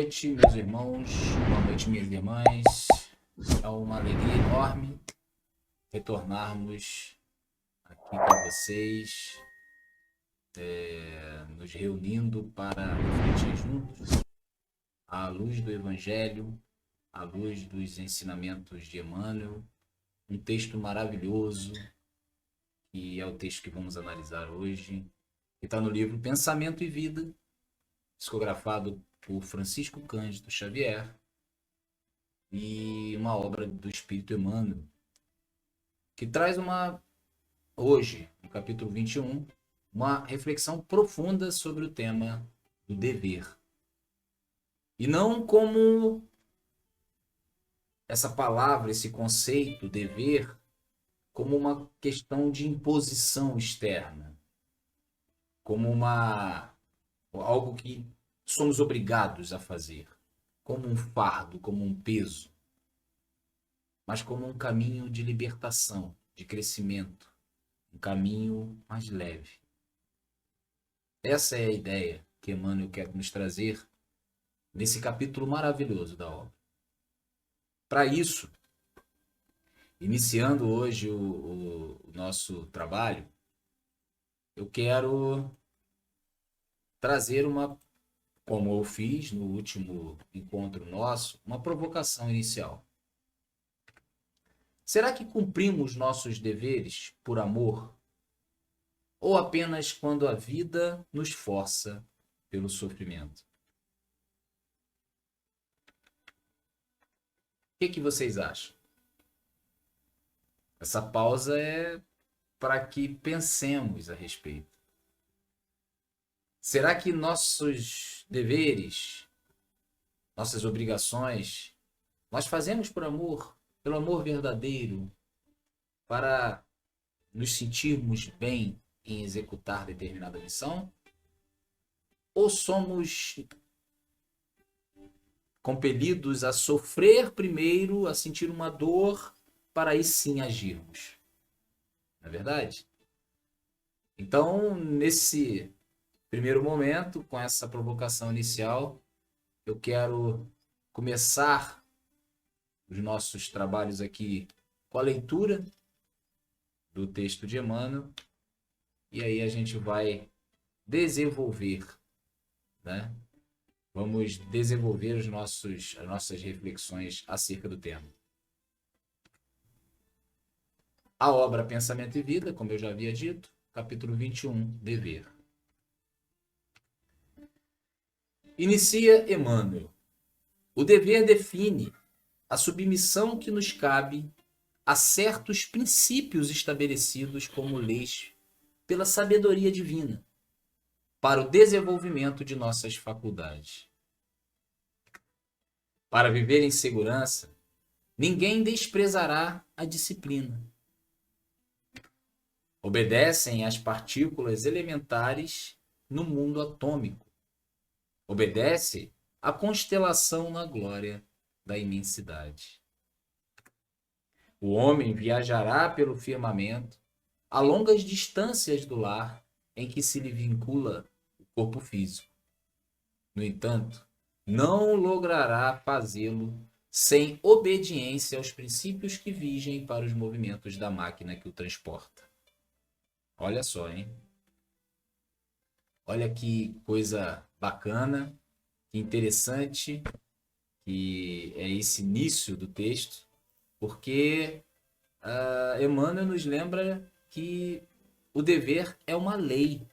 noite, meus irmãos. Boa noite, minhas irmãs. É uma alegria enorme retornarmos aqui com vocês, nos reunindo para refletir juntos à luz do Evangelho, à luz dos ensinamentos de Emmanuel. Um texto maravilhoso, que é o texto que vamos analisar hoje, que está no livro Pensamento e Vida, psicografado por Francisco Cândido Xavier, e uma obra do Espírito Emmanuel, que traz hoje, no capítulo 21, uma reflexão profunda sobre o tema do dever. E não como essa palavra, esse conceito, dever, como uma questão de imposição externa, como algo que somos obrigados a fazer, como um fardo, como um peso, mas como um caminho de libertação, de crescimento, um caminho mais leve. Essa é a ideia que Emmanuel quer nos trazer nesse capítulo maravilhoso da obra. Para isso, iniciando hoje o nosso trabalho, eu quero trazer como eu fiz no último encontro nosso, uma provocação inicial. Será que cumprimos nossos deveres por amor? Ou apenas quando a vida nos força pelo sofrimento? O que vocês acham? Essa pausa é para que pensemos a respeito. Será que nossos deveres, nossas obrigações, nós fazemos por amor, pelo amor verdadeiro, para nos sentirmos bem em executar determinada missão? Ou somos compelidos a sofrer primeiro, a sentir uma dor, para aí sim agirmos? Não é verdade? Então, nesse primeiro momento, com essa provocação inicial, eu quero começar os nossos trabalhos aqui com a leitura do texto de Emmanuel, e aí a gente vai desenvolver, né? Vamos desenvolver as nossas reflexões acerca do tema. A obra Pensamento e Vida, como eu já havia dito, capítulo 21, Dever. Inicia Emmanuel. O dever define a submissão que nos cabe a certos princípios estabelecidos como leis pela sabedoria divina, para o desenvolvimento de nossas faculdades. Para viver em segurança, ninguém desprezará a disciplina. Obedecem às partículas elementares no mundo atômico. Obedece à constelação na glória da imensidade. O homem viajará pelo firmamento a longas distâncias do lar em que se lhe vincula o corpo físico. No entanto, não logrará fazê-lo sem obediência aos princípios que vigem para os movimentos da máquina que o transporta. Olha só, hein? Olha que coisa bacana, que interessante, que é esse início do texto, porque Emmanuel nos lembra que o dever é uma lei,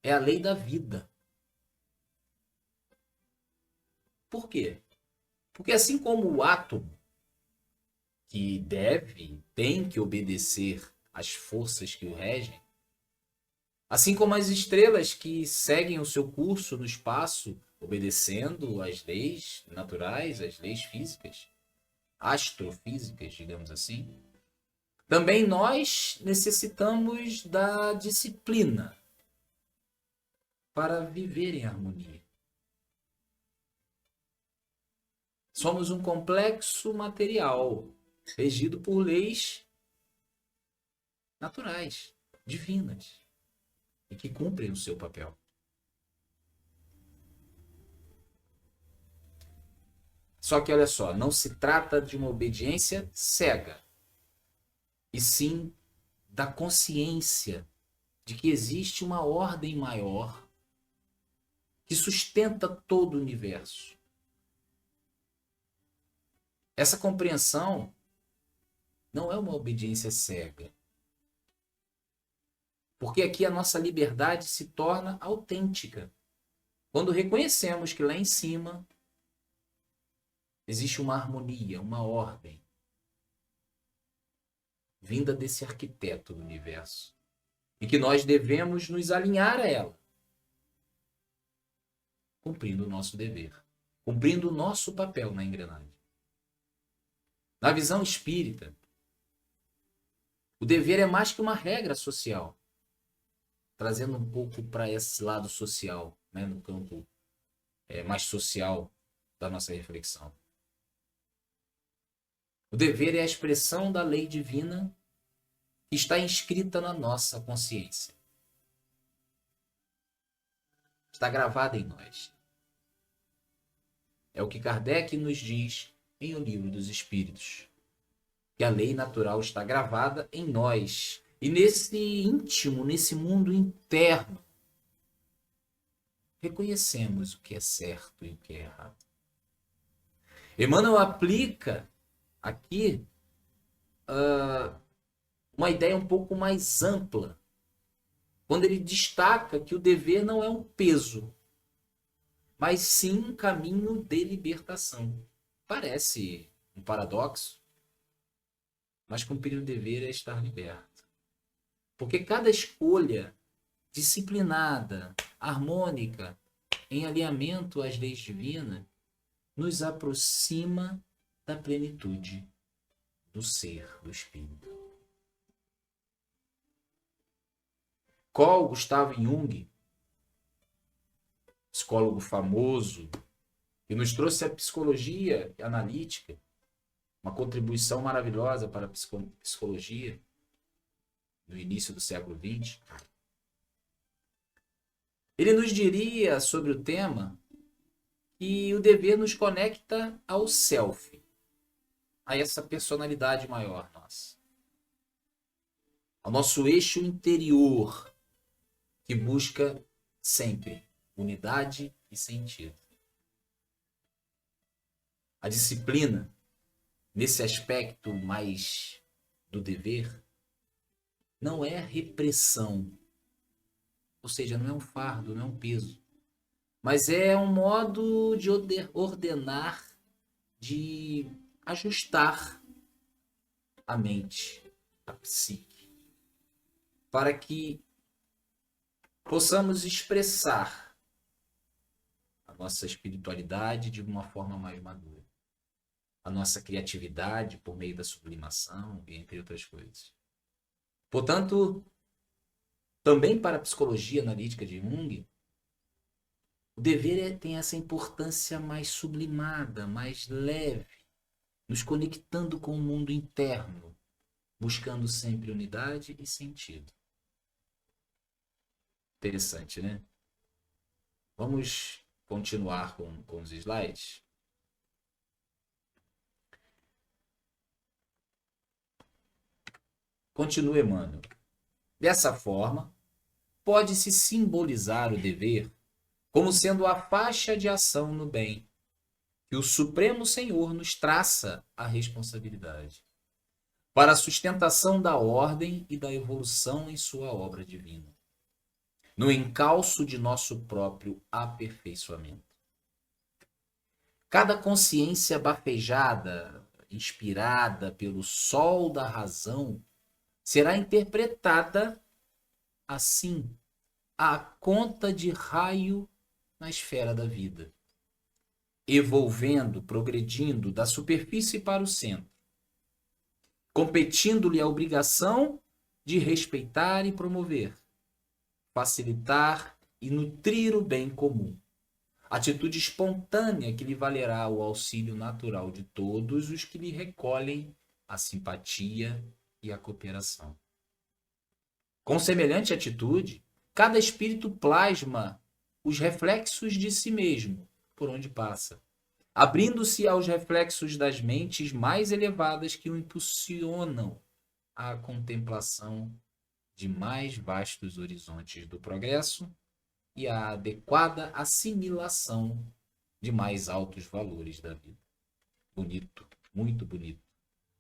é a lei da vida. Por quê? Porque assim como o átomo, que tem que obedecer às forças que o regem, assim como as estrelas que seguem o seu curso no espaço, obedecendo às leis naturais, às leis físicas, astrofísicas, digamos assim, também nós necessitamos da disciplina para viver em harmonia. Somos um complexo material regido por leis naturais, divinas, e que cumprem o seu papel. Só que, olha só, não se trata de uma obediência cega, e sim da consciência de que existe uma ordem maior que sustenta todo o universo. Essa compreensão não é uma obediência cega. Porque aqui a nossa liberdade se torna autêntica. Quando reconhecemos que lá em cima existe uma harmonia, uma ordem, vinda desse arquiteto do universo. E que nós devemos nos alinhar a ela, cumprindo o nosso dever, cumprindo o nosso papel na engrenagem. Na visão espírita, o dever é mais que uma regra social, trazendo um pouco para esse lado social, né, no campo mais social da nossa reflexão. O dever é a expressão da lei divina que está inscrita na nossa consciência. Está gravada em nós. É o que Kardec nos diz em O Livro dos Espíritos, que a lei natural está gravada em nós. E nesse íntimo, nesse mundo interno, reconhecemos o que é certo e o que é errado. Emmanuel aplica aqui uma ideia um pouco mais ampla, quando ele destaca que o dever não é um peso, mas sim um caminho de libertação. Parece um paradoxo, mas cumprir o dever é estar liberto. Porque cada escolha disciplinada, harmônica, em alinhamento às leis divinas, nos aproxima da plenitude do ser, do espírito. Carl Gustav Jung, psicólogo famoso, que nos trouxe a psicologia analítica, uma contribuição maravilhosa para a psicologia no início do século XX. Ele nos diria sobre o tema que o dever nos conecta ao self, a essa personalidade maior nossa, ao nosso eixo interior, que busca sempre unidade e sentido. A disciplina, nesse aspecto mais do dever, não é repressão, ou seja, não é um fardo, não é um peso, mas é um modo de ordenar, de ajustar a mente, a psique, para que possamos expressar a nossa espiritualidade de uma forma mais madura, a nossa criatividade por meio da sublimação, entre outras coisas. Portanto, também para a psicologia analítica de Jung, o dever tem essa importância mais sublimada, mais leve, nos conectando com o mundo interno, buscando sempre unidade e sentido. Interessante, né? Vamos continuar com os slides. Continua Emmanuel. Dessa forma, pode-se simbolizar o dever como sendo a faixa de ação no bem, que o Supremo Senhor nos traça a responsabilidade, para a sustentação da ordem e da evolução em sua obra divina, no encalço de nosso próprio aperfeiçoamento. Cada consciência bafejada, inspirada pelo sol da razão, será interpretada assim, à conta de raio na esfera da vida, evolvendo, progredindo da superfície para o centro, competindo-lhe a obrigação de respeitar e promover, facilitar e nutrir o bem comum. Atitude espontânea que lhe valerá o auxílio natural de todos os que lhe recolhem a simpatia e a cooperação. Com semelhante atitude, cada espírito plasma os reflexos de si mesmo por onde passa, abrindo-se aos reflexos das mentes mais elevadas que o impulsionam à contemplação de mais vastos horizontes do progresso e à adequada assimilação de mais altos valores da vida. Bonito, muito bonito.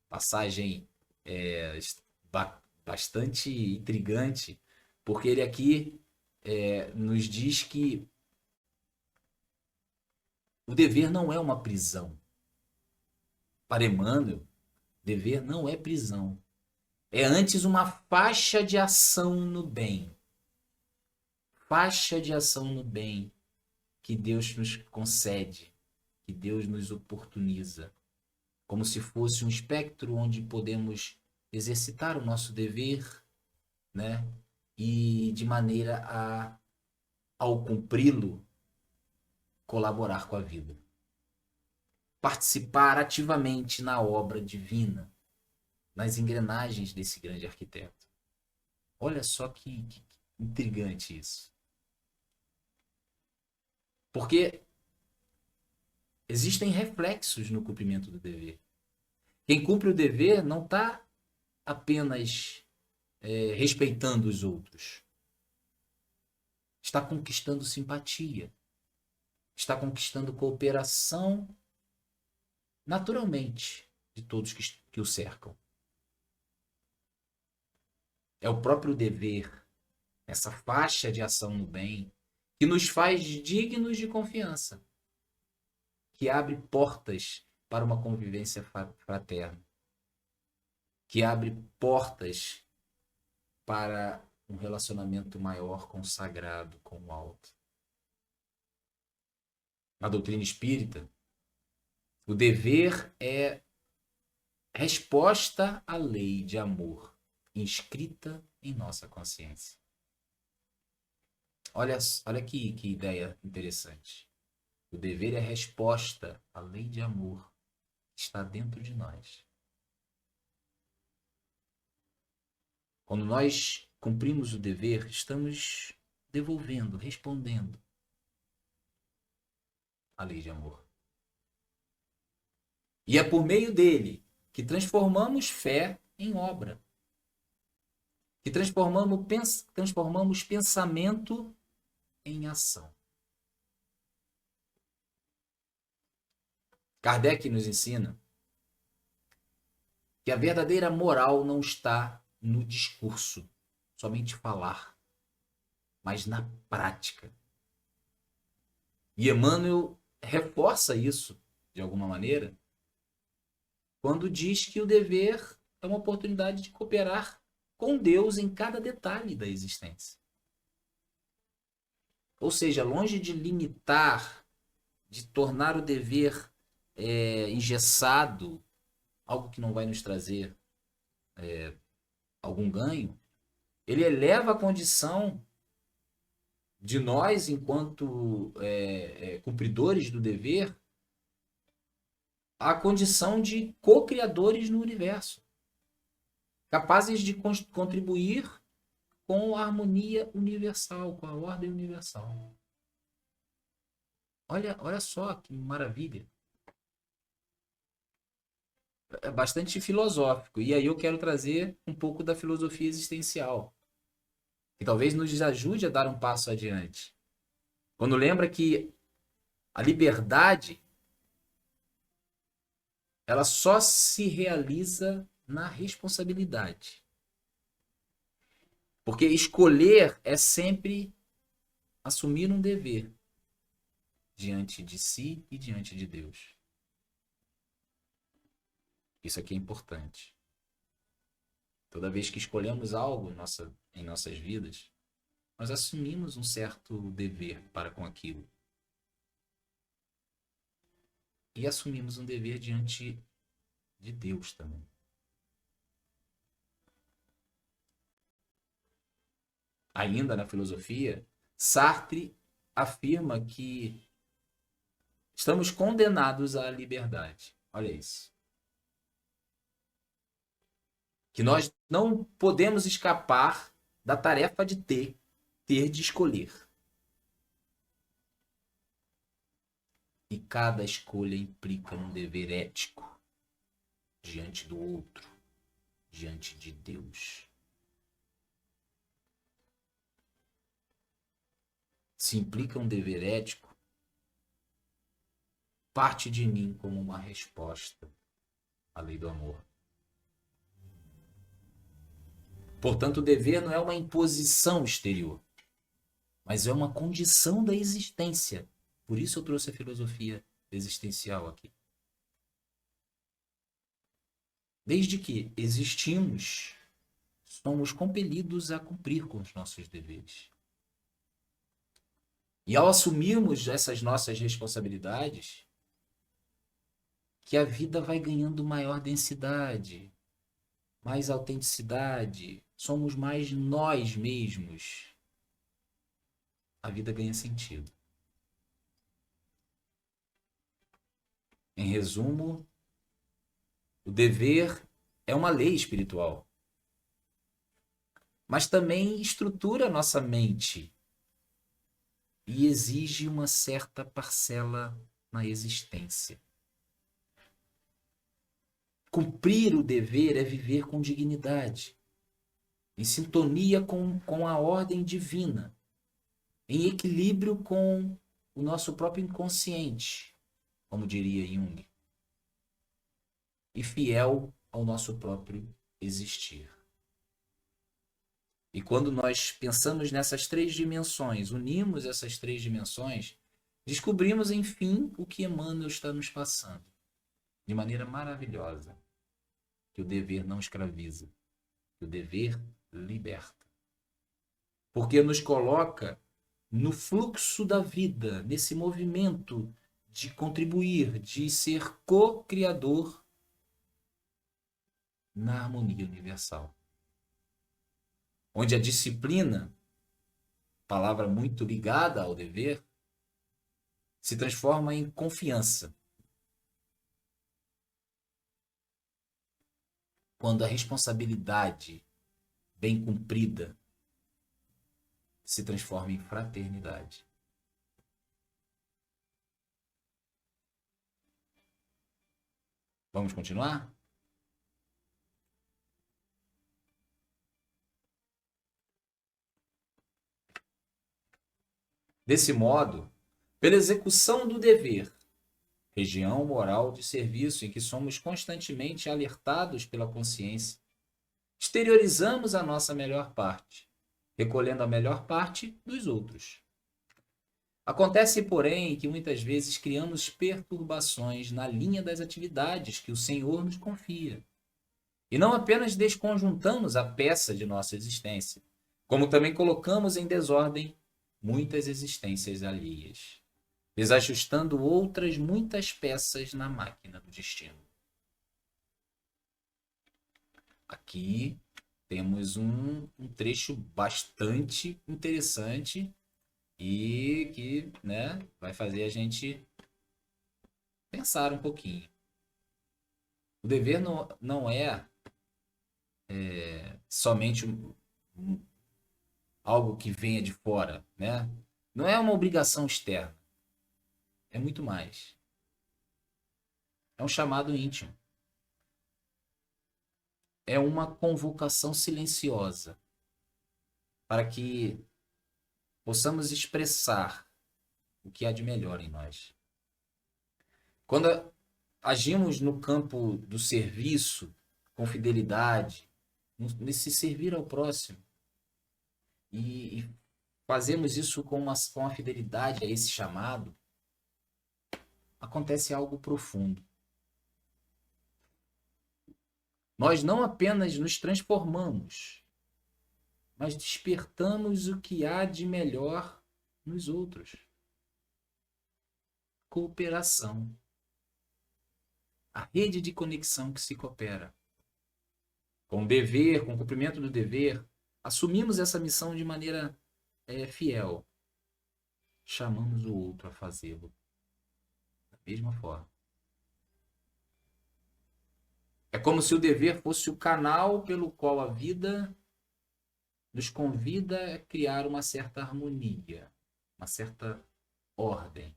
Passagem bastante intrigante, porque ele aqui nos diz que o dever não é uma prisão. Para Emmanuel, dever não é prisão. É antes uma faixa de ação no bem. Faixa de ação no bem que Deus nos concede, que Deus nos oportuniza, como se fosse um espectro onde podemos exercitar o nosso dever, né? E de maneira a, ao cumpri-lo, colaborar com a vida. Participar ativamente na obra divina, nas engrenagens desse grande arquiteto. Olha só que intrigante isso. Porque existem reflexos no cumprimento do dever. Quem cumpre o dever não está apenas respeitando os outros. Está conquistando simpatia. Está conquistando cooperação naturalmente de todos que o cercam. É o próprio dever, essa faixa de ação no bem, que nos faz dignos de confiança, que abre portas para uma convivência fraterna, que abre portas para um relacionamento maior com o sagrado, com o alto. Na doutrina espírita, o dever é resposta à lei de amor inscrita em nossa consciência. Olha que ideia interessante. O dever é resposta à lei de amor que está dentro de nós. Quando nós cumprimos o dever, estamos devolvendo, respondendo à lei de amor. E é por meio dele que transformamos fé em obra. Que transformamos pensamento em ação. Kardec nos ensina que a verdadeira moral não está no discurso, somente falar, mas na prática. E Emmanuel reforça isso, de alguma maneira, quando diz que o dever é uma oportunidade de cooperar com Deus em cada detalhe da existência. Ou seja, longe de limitar, de tornar o dever engessado, algo que não vai nos trazer algum ganho, ele eleva a condição de nós, enquanto cumpridores do dever, à condição de co-criadores no universo, capazes de contribuir com a harmonia universal, com a ordem universal. Olha só que maravilha. É bastante filosófico. E aí eu quero trazer um pouco da filosofia existencial, que talvez nos ajude a dar um passo adiante. Quando lembra que a liberdade, ela só se realiza na responsabilidade. Porque escolher é sempre assumir um dever diante de si e diante de Deus. Isso aqui é importante. Toda vez que escolhemos algo em nossas vidas, nós assumimos um certo dever para com aquilo. E assumimos um dever diante de Deus também. Ainda na filosofia, Sartre afirma que estamos condenados à liberdade. Olha isso. Que nós não podemos escapar da tarefa de ter de escolher. E cada escolha implica um dever ético diante do outro, diante de Deus. Se implica um dever ético, parte de mim como uma resposta à lei do amor. Portanto, o dever não é uma imposição exterior, mas é uma condição da existência. Por isso eu trouxe a filosofia existencial aqui. Desde que existimos, somos compelidos a cumprir com os nossos deveres. E ao assumirmos essas nossas responsabilidades, que a vida vai ganhando maior densidade, mais autenticidade, somos mais nós mesmos. A vida ganha sentido. Em resumo, o dever é uma lei espiritual, mas também estrutura a nossa mente e exige uma certa parcela na existência. Cumprir o dever é viver com dignidade, em sintonia com a ordem divina, em equilíbrio com o nosso próprio inconsciente, como diria Jung, e fiel ao nosso próprio existir. E quando nós pensamos nessas três dimensões, unimos essas três dimensões, descobrimos, enfim, o que Emmanuel está nos passando, de maneira maravilhosa, que o dever não escraviza, que o dever liberta. Porque nos coloca no fluxo da vida, nesse movimento de contribuir, de ser co-criador na harmonia universal. Onde a disciplina, palavra muito ligada ao dever, se transforma em confiança. Quando a responsabilidade bem cumprida se transforma em fraternidade. Vamos continuar? Desse modo, pela execução do dever, região moral de serviço em que somos constantemente alertados pela consciência, exteriorizamos a nossa melhor parte, recolhendo a melhor parte dos outros. Acontece, porém, que muitas vezes criamos perturbações na linha das atividades que o Senhor nos confia. E não apenas desconjuntamos a peça de nossa existência, como também colocamos em desordem muitas existências alheias, desajustando outras muitas peças na máquina do destino. Aqui temos um trecho bastante interessante e que, né, vai fazer a gente pensar um pouquinho. O dever não é somente algo que venha de fora, né? Não é uma obrigação externa. É muito mais. É um chamado íntimo. É uma convocação silenciosa para que possamos expressar o que há de melhor em nós. Quando agimos no campo do serviço, com fidelidade, nesse servir ao próximo, e fazemos isso com a fidelidade a esse chamado, acontece algo profundo. Nós não apenas nos transformamos, mas despertamos o que há de melhor nos outros. Cooperação. A rede de conexão que se coopera. Com o dever, com o cumprimento do dever, assumimos essa missão de maneira fiel. Chamamos o outro a fazê-lo da mesma forma. É como se o dever fosse o canal pelo qual a vida nos convida a criar uma certa harmonia, uma certa ordem.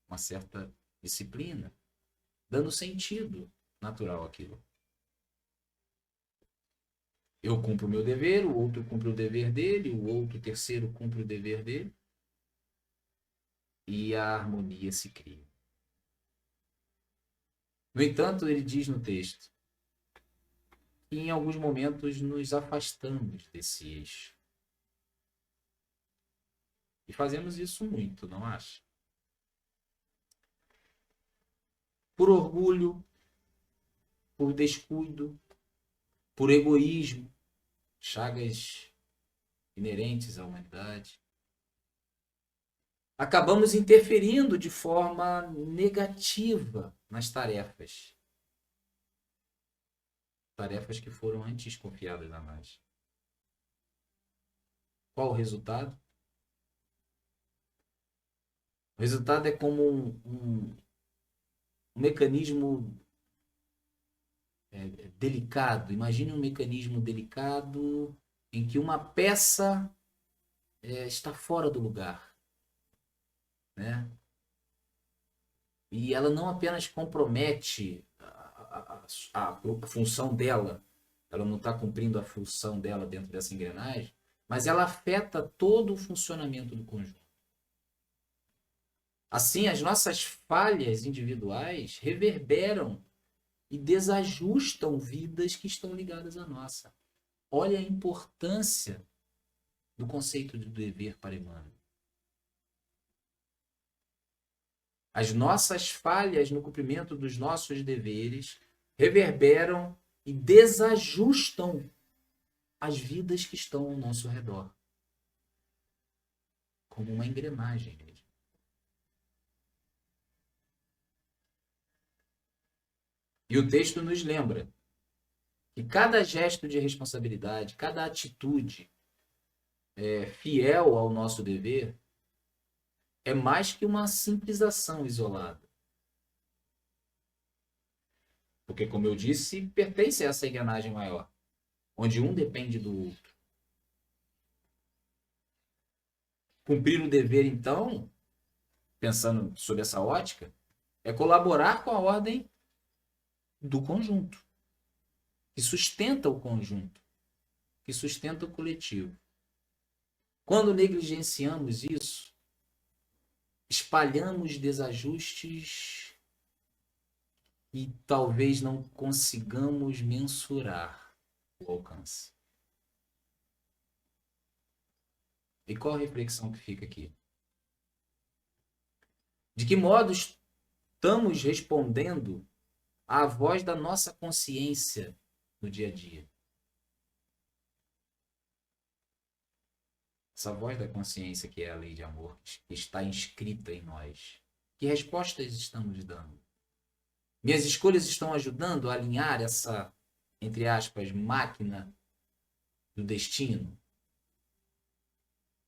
uma certa disciplina, dando sentido natural àquilo. Eu cumpro o meu dever, o outro cumpre o dever dele, o outro, terceiro, cumpre o dever dele, e a harmonia se cria. No entanto, ele diz no texto que em alguns momentos nos afastamos desse eixo. E fazemos isso muito, não acha? Por orgulho, por descuido, por egoísmo, chagas inerentes à humanidade. Acabamos interferindo de forma negativa nas tarefas. Tarefas que foram antes confiadas a nós. Qual o resultado? O resultado é como um mecanismo delicado. Imagine um mecanismo delicado em que uma peça está fora do lugar, né? E ela não apenas compromete a função dela, ela não está cumprindo a função dela dentro dessa engrenagem, mas ela afeta todo o funcionamento do conjunto. Assim, as nossas falhas individuais reverberam e desajustam vidas que estão ligadas à nossa. Olha a importância do conceito de dever para Emmanuel. As nossas falhas no cumprimento dos nossos deveres reverberam e desajustam as vidas que estão ao nosso redor. Como uma engrenagem mesmo. E o texto nos lembra que cada gesto de responsabilidade, cada atitude fiel ao nosso dever é mais que uma simples ação isolada. Porque, como eu disse, pertence a essa engrenagem maior, onde um depende do outro. Cumprir o dever, então, pensando sob essa ótica, é colaborar com a ordem do conjunto, que sustenta o conjunto, que sustenta o coletivo. Quando negligenciamos isso, espalhamos desajustes e talvez não consigamos mensurar o alcance. E qual a reflexão que fica aqui? De que modo estamos respondendo à voz da nossa consciência no dia a dia? Essa voz da consciência que é a lei de amor, que está inscrita em nós. Que respostas estamos dando? Minhas escolhas estão ajudando a alinhar essa, entre aspas, máquina do destino?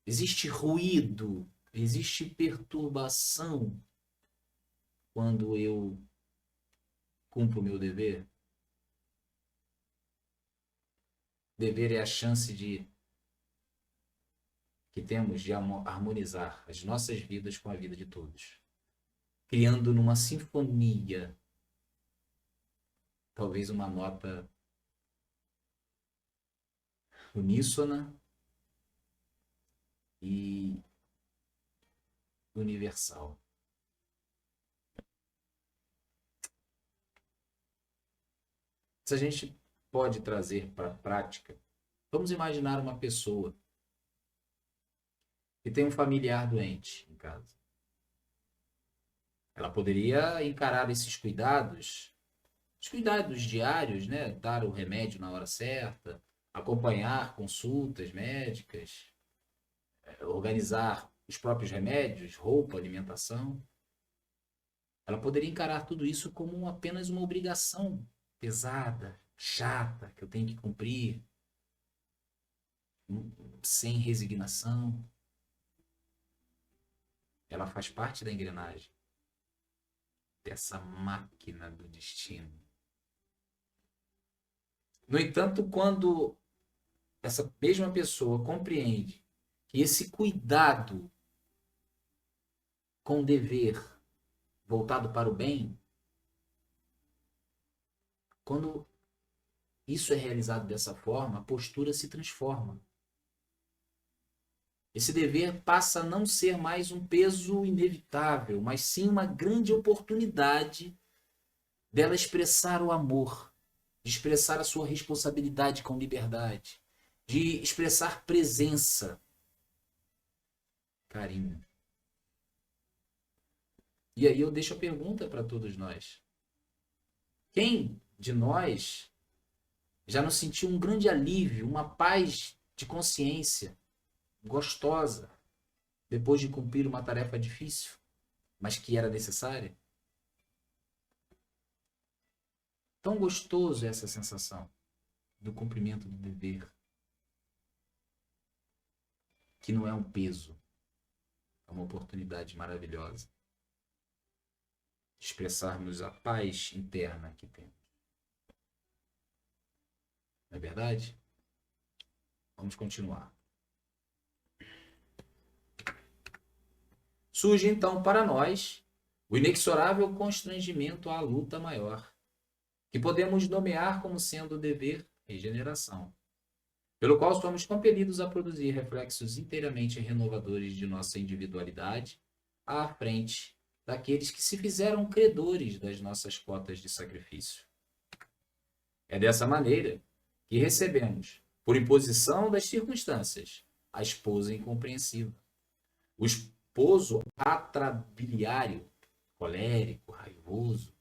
Existe ruído, existe perturbação quando eu cumpro o meu dever? Dever é a chance que temos de harmonizar as nossas vidas com a vida de todos, criando numa sinfonia, talvez uma nota uníssona e universal. Se a gente pode trazer para a prática, vamos imaginar uma pessoa que tem um familiar doente em casa. Ela poderia encarar esses cuidados, os cuidados diários, né? Dar o remédio na hora certa, acompanhar consultas médicas, organizar os próprios remédios, roupa, alimentação. Ela poderia encarar tudo isso como apenas uma obrigação pesada, chata, que eu tenho que cumprir, sem resignação. Ela faz parte da engrenagem dessa máquina do destino. No entanto, quando essa mesma pessoa compreende que esse cuidado com o dever voltado para o bem, quando isso é realizado dessa forma, a postura se transforma. Esse dever passa a não ser mais um peso inevitável, mas sim uma grande oportunidade dela expressar o amor, de expressar a sua responsabilidade com liberdade, de expressar presença, carinho. E aí eu deixo a pergunta para todos nós. Quem de nós já não sentiu um grande alívio, uma paz de consciência gostosa, depois de cumprir uma tarefa difícil, mas que era necessária? Tão gostoso é essa sensação do cumprimento do dever, que não é um peso, é uma oportunidade maravilhosa de expressarmos a paz interna que temos. Não é verdade? Vamos continuar. Surge então para nós o inexorável constrangimento à luta maior, que podemos nomear como sendo o dever regeneração, pelo qual somos compelidos a produzir reflexos inteiramente renovadores de nossa individualidade à frente daqueles que se fizeram credores das nossas cotas de sacrifício. É dessa maneira que recebemos, por imposição das circunstâncias, a esposa incompreensiva, o esposo atrabiliário, colérico, raivoso,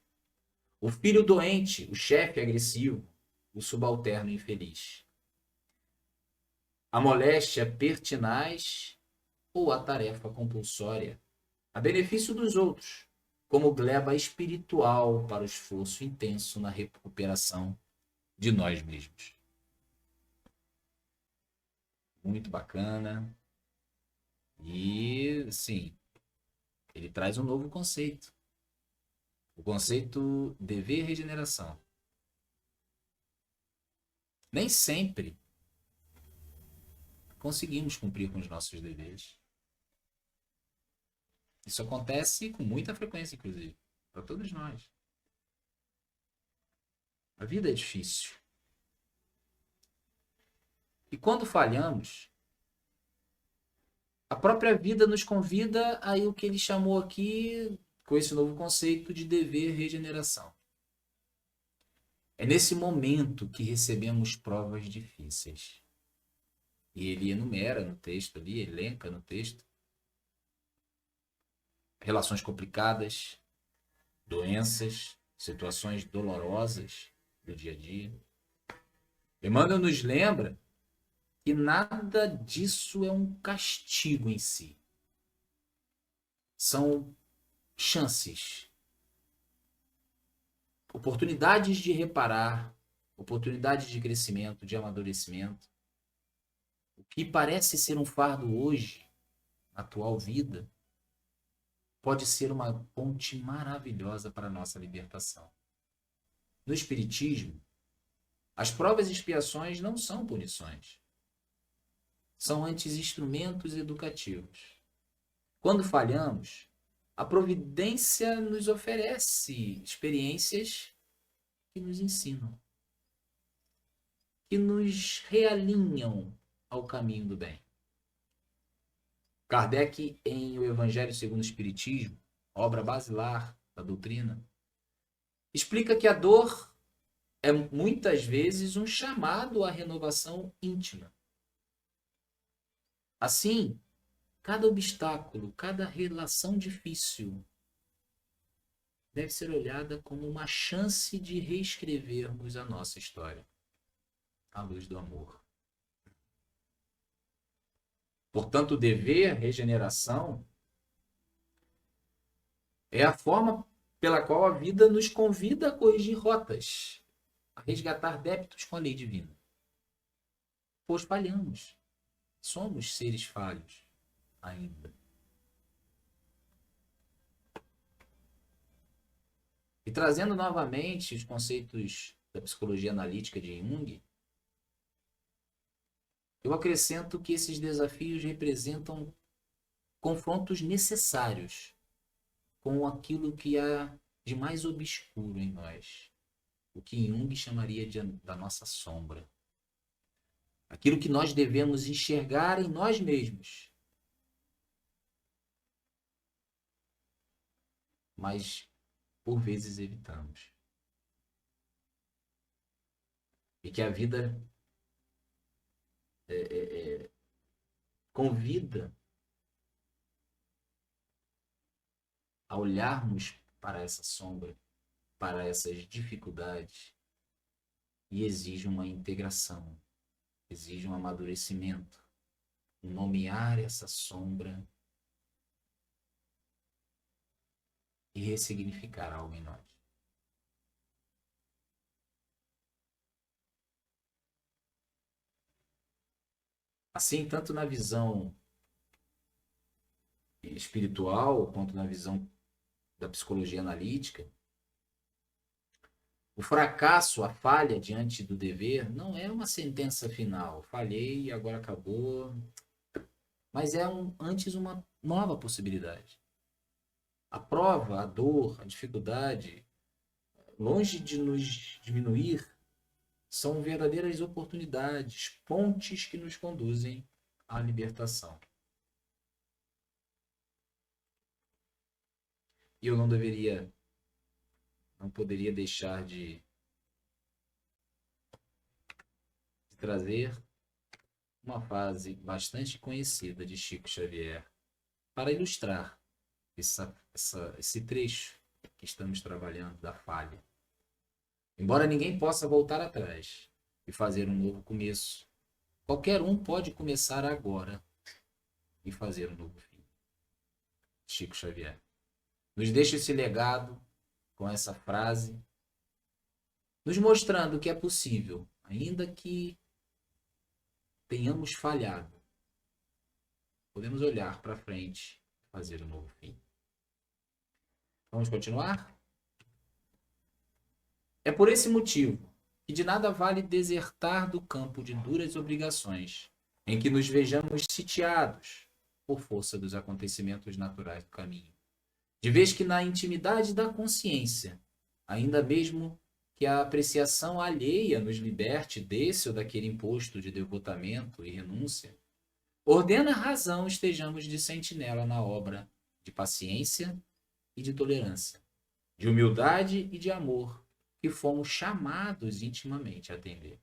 o filho doente, o chefe agressivo, o subalterno infeliz, a moléstia pertinaz ou a tarefa compulsória, a benefício dos outros, como gleba espiritual para o esforço intenso na recuperação de nós mesmos. Muito bacana. E, sim, ele traz um novo conceito. O conceito dever regeneração. Nem sempre conseguimos cumprir com os nossos deveres. Isso acontece com muita frequência, inclusive, para todos nós. A vida é difícil. E quando falhamos, a própria vida nos convida a o que ele chamou aqui, com esse novo conceito de dever regeneração. É nesse momento que recebemos provas difíceis. E ele enumera no texto ali, elenca no texto, relações complicadas, doenças, situações dolorosas do dia a dia. Emmanuel nos lembra que nada disso é um castigo em si. São chances, oportunidades de reparar, oportunidades de crescimento, de amadurecimento. O que parece ser um fardo hoje, na atual vida, pode ser uma ponte maravilhosa para a nossa libertação. No Espiritismo, as provas e expiações não são punições. São antes instrumentos educativos. Quando falhamos, a providência nos oferece experiências que nos ensinam, que nos realinham ao caminho do bem. Kardec, em O Evangelho segundo o Espiritismo, obra basilar da doutrina, explica que a dor é muitas vezes um chamado à renovação íntima. Assim, cada obstáculo, cada relação difícil deve ser olhada como uma chance de reescrevermos a nossa história à luz do amor. Portanto, o dever, regeneração, é a forma pela qual a vida nos convida a corrigir rotas, a resgatar débitos com a lei divina. Pois falhamos. Somos seres falhos ainda. E trazendo novamente os conceitos da psicologia analítica de Jung, eu acrescento que esses desafios representam confrontos necessários com aquilo que há de mais obscuro em nós, o que Jung chamaria da nossa sombra. Aquilo que nós devemos enxergar em nós mesmos, mas por vezes evitamos. E que a vida convida a olharmos para essa sombra, para essas dificuldades, e exige uma integração, exige um amadurecimento, nomear essa sombra e ressignificar algo em nós. Assim, tanto na visão espiritual quanto na visão da psicologia analítica, o fracasso, a falha diante do dever, não é uma sentença final. Falhei e agora acabou. Mas é antes uma nova possibilidade. A prova, a dor, a dificuldade, longe de nos diminuir, são verdadeiras oportunidades, pontes que nos conduzem à libertação. E eu não poderia deixar de trazer uma frase bastante conhecida de Chico Xavier para ilustrar esse trecho que estamos trabalhando da falha. Embora ninguém possa voltar atrás e fazer um novo começo, qualquer um pode começar agora e fazer um novo fim. Chico Xavier nos deixa esse legado com essa frase, nos mostrando que é possível, ainda que tenhamos falhado, podemos olhar para frente e fazer um novo fim. Vamos continuar? É por esse motivo que de nada vale desertar do campo de duras obrigações, em que nos vejamos sitiados por força dos acontecimentos naturais do caminho. De vez que na intimidade da consciência, ainda mesmo que a apreciação alheia nos liberte desse ou daquele imposto de devotamento e renúncia, ordena a razão estejamos de sentinela na obra de paciência e de tolerância, de humildade e de amor, que fomos chamados intimamente a atender.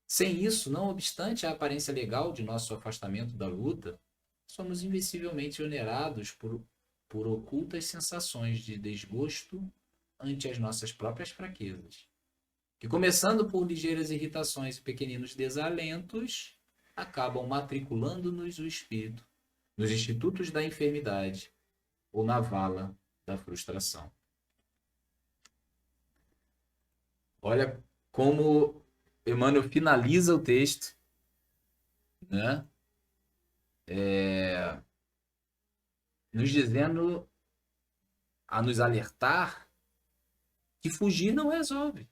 Sem isso, não obstante a aparência legal de nosso afastamento da luta, somos invencivelmente onerados por ocultas sensações de desgosto ante as nossas próprias fraquezas, que, começando por ligeiras irritações e pequeninos desalentos, acabam matriculando-nos o espírito nos institutos da enfermidade ou na vala da frustração. Olha como Emmanuel finaliza o texto, né? Nos dizendo, a nos alertar que fugir não resolve.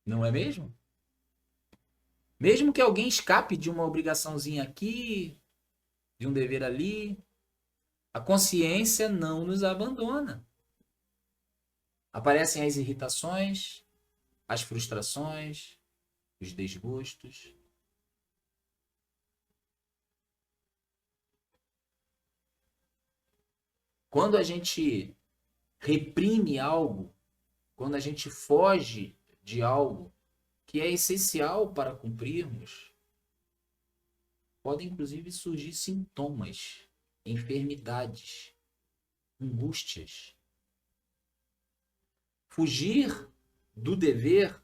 Não é mesmo? Mesmo que alguém escape de uma obrigaçãozinha aqui, de um dever ali, a consciência não nos abandona. Aparecem as irritações, as frustrações, os desgostos. Quando a gente reprime algo, quando a gente foge de algo que é essencial para cumprirmos, podem inclusive surgir sintomas, enfermidades, angústias. Fugir do dever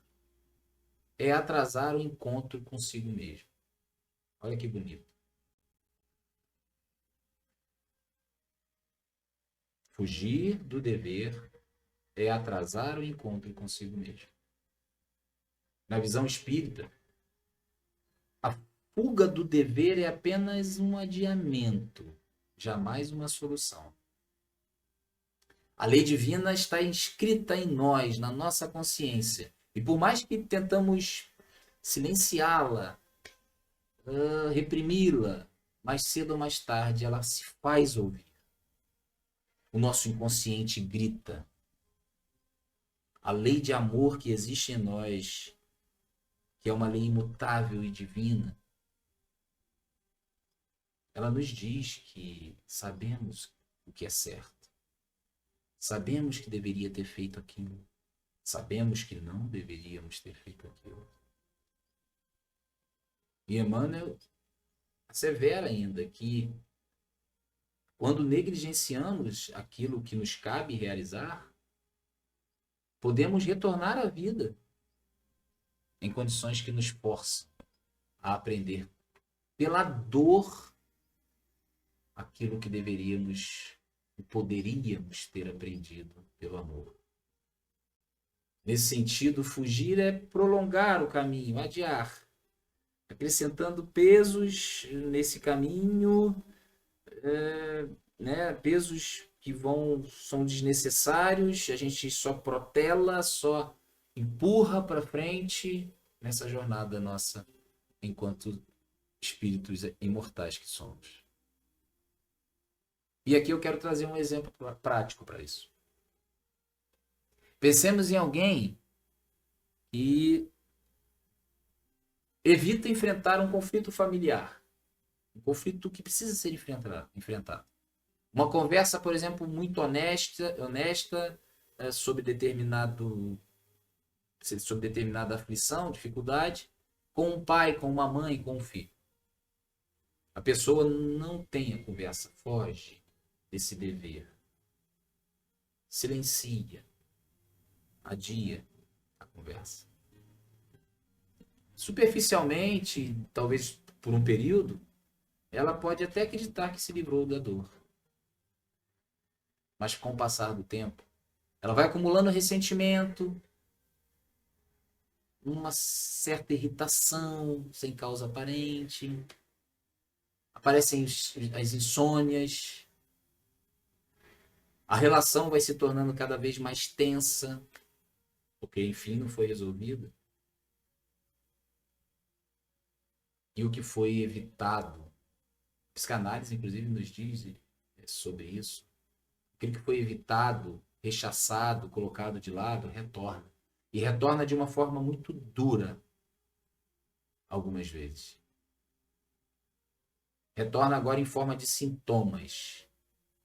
é atrasar o encontro consigo mesmo. Olha que bonito. Fugir do dever é atrasar o encontro consigo mesmo. Na visão espírita, a fuga do dever é apenas um adiamento, jamais uma solução. A lei divina está inscrita em nós, na nossa consciência. E por mais que tentamos silenciá-la, reprimi-la, mais cedo ou mais tarde ela se faz ouvir. o nosso inconsciente grita. A lei de amor que existe em nós, que é uma lei imutável e divina, ela nos diz que sabemos o que é certo. Sabemos que deveria ter feito aquilo. Sabemos que não deveríamos ter feito aquilo. E Emmanuel assevera ainda que quando negligenciamos aquilo que nos cabe realizar, podemos retornar à vida em condições que nos forçam a aprender pela dor aquilo que deveríamos e poderíamos ter aprendido pelo amor. Nesse sentido, fugir é prolongar o caminho, adiar, acrescentando pesos nesse caminho, né, pesos que são desnecessários, a gente só protela, só empurra para frente nessa jornada nossa enquanto espíritos imortais que somos. E aqui eu quero trazer um exemplo prático para isso. Pensemos em alguém que evita enfrentar um conflito familiar, um conflito que precisa ser enfrentado. Uma conversa, por exemplo, muito honesta sobre determinada aflição, dificuldade, com um pai, com uma mãe, com um filho. A pessoa não tem a conversa, foge desse dever, silencia, adia a conversa. Superficialmente, talvez por um período, ela pode até acreditar que se livrou da dor. Mas com o passar do tempo, ela vai acumulando ressentimento, uma certa irritação sem causa aparente, aparecem as insônias, a relação vai se tornando cada vez mais tensa, porque enfim não foi resolvida. E o que foi evitado, a psicanálise inclusive nos diz sobre isso, aquilo que foi evitado, rechaçado, colocado de lado, retorna. E retorna de uma forma muito dura, algumas vezes. Retorna agora em forma de sintomas.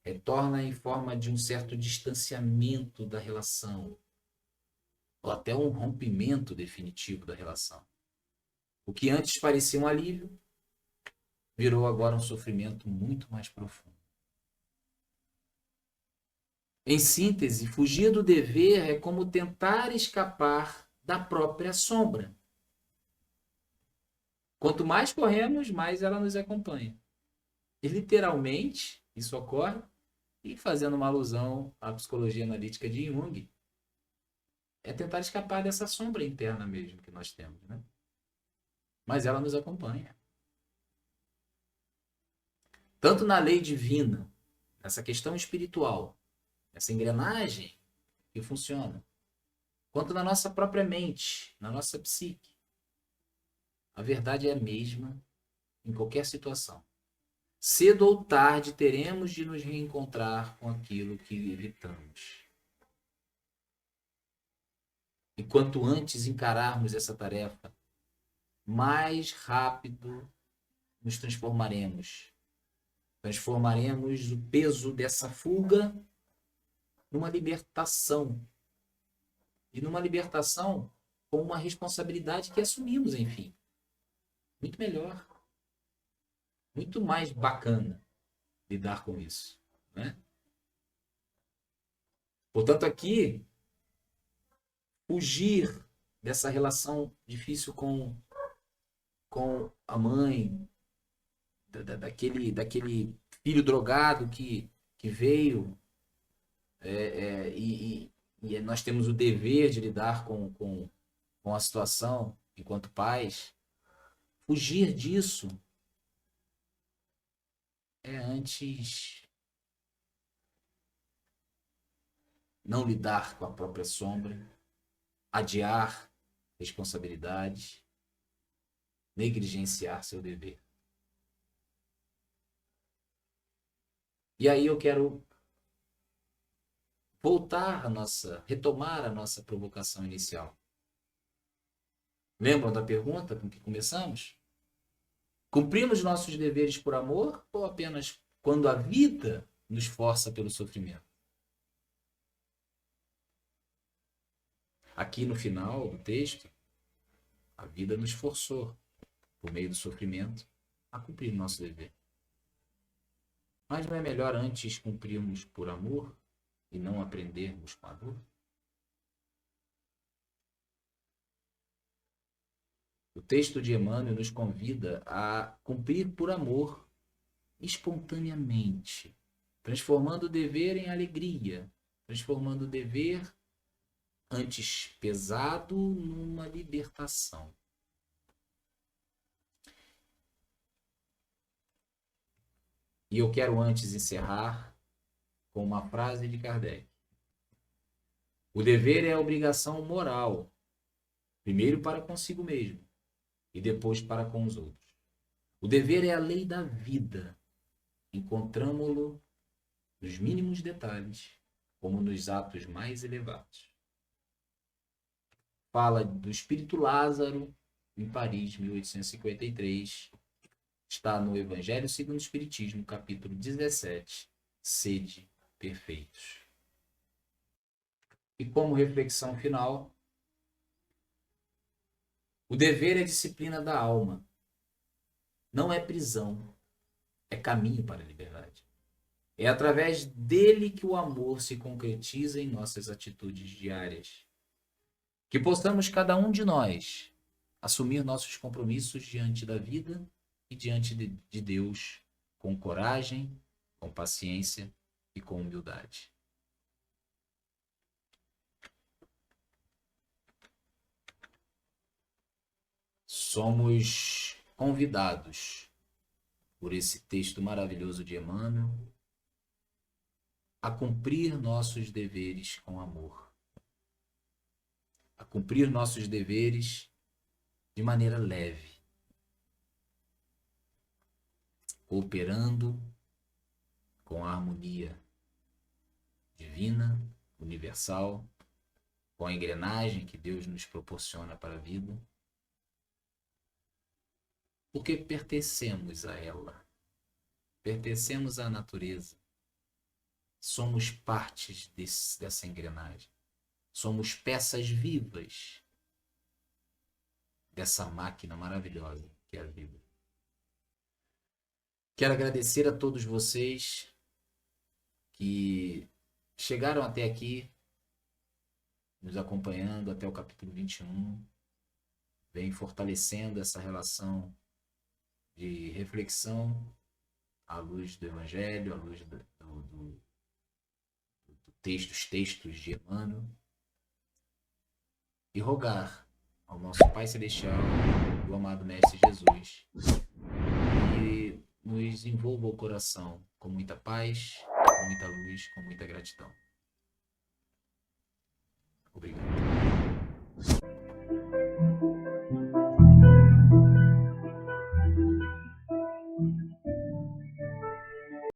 Retorna em forma de um certo distanciamento da relação. Ou até um rompimento definitivo da relação. O que antes parecia um alívio, virou agora um sofrimento muito mais profundo. Em síntese, fugir do dever é como tentar escapar da própria sombra. Quanto mais corremos, mais ela nos acompanha. E literalmente, isso ocorre, e fazendo uma alusão à psicologia analítica de Jung, é tentar escapar dessa sombra interna mesmo que nós temos, né? Mas ela nos acompanha. Tanto na lei divina, nessa questão espiritual, essa engrenagem que funciona, quanto na nossa própria mente, na nossa psique. A verdade é a mesma em qualquer situação. Cedo ou tarde teremos de nos reencontrar com aquilo que evitamos. E quanto antes encararmos essa tarefa, mais rápido nos transformaremos. Transformaremos o peso dessa fuga numa libertação. E numa libertação com uma responsabilidade que assumimos, enfim. Muito melhor. Muito mais bacana lidar com isso, né? Portanto, aqui, fugir dessa relação difícil com a mãe, daquele filho drogado que veio, e nós temos o dever de lidar com a situação enquanto pais. Fugir disso é antes não lidar com a própria sombra, adiar responsabilidades, negligenciar seu dever. E aí eu quero retomar a nossa provocação inicial. Lembram da pergunta com que começamos? Cumprimos nossos deveres por amor ou apenas quando a vida nos força pelo sofrimento? Aqui no final do texto, a vida nos forçou, por meio do sofrimento, a cumprir nosso dever. Mas não é melhor antes cumprirmos por amor e não aprendermos com a dor? O texto de Emmanuel nos convida a cumprir por amor espontaneamente, transformando o dever em alegria, transformando o dever antes pesado numa libertação. E eu quero antes encerrar com uma frase de Kardec. O dever é a obrigação moral, primeiro para consigo mesmo e depois para com os outros. O dever é a lei da vida. Encontramo-lo nos mínimos detalhes, como nos atos mais elevados. Fala do espírito Lázaro, em Paris, 1853. Está no Evangelho segundo o Espiritismo, capítulo 17, Sede perfeitos. E como reflexão final, o dever é disciplina da alma. Não é prisão, é caminho para a liberdade. É através dele que o amor se concretiza em nossas atitudes diárias. Que possamos cada um de nós assumir nossos compromissos diante da vida e diante de Deus com coragem, com paciência e com humildade. Somos convidados por esse texto maravilhoso de Emmanuel a cumprir nossos deveres com amor, a cumprir nossos deveres de maneira leve, cooperando com a harmonia divina, universal, com a engrenagem que Deus nos proporciona para a vida, porque pertencemos a ela, pertencemos à natureza, somos partes dessa engrenagem, somos peças vivas dessa máquina maravilhosa que é a vida. Quero agradecer a todos vocês que chegaram até aqui, nos acompanhando até o capítulo 21, vem fortalecendo essa relação de reflexão à luz do Evangelho, à luz dos textos de Emmanuel, e rogar ao nosso Pai Celestial, o amado Mestre Jesus, que nos envolva o coração com muita paz, com muita luz, com muita gratidão. Obrigado.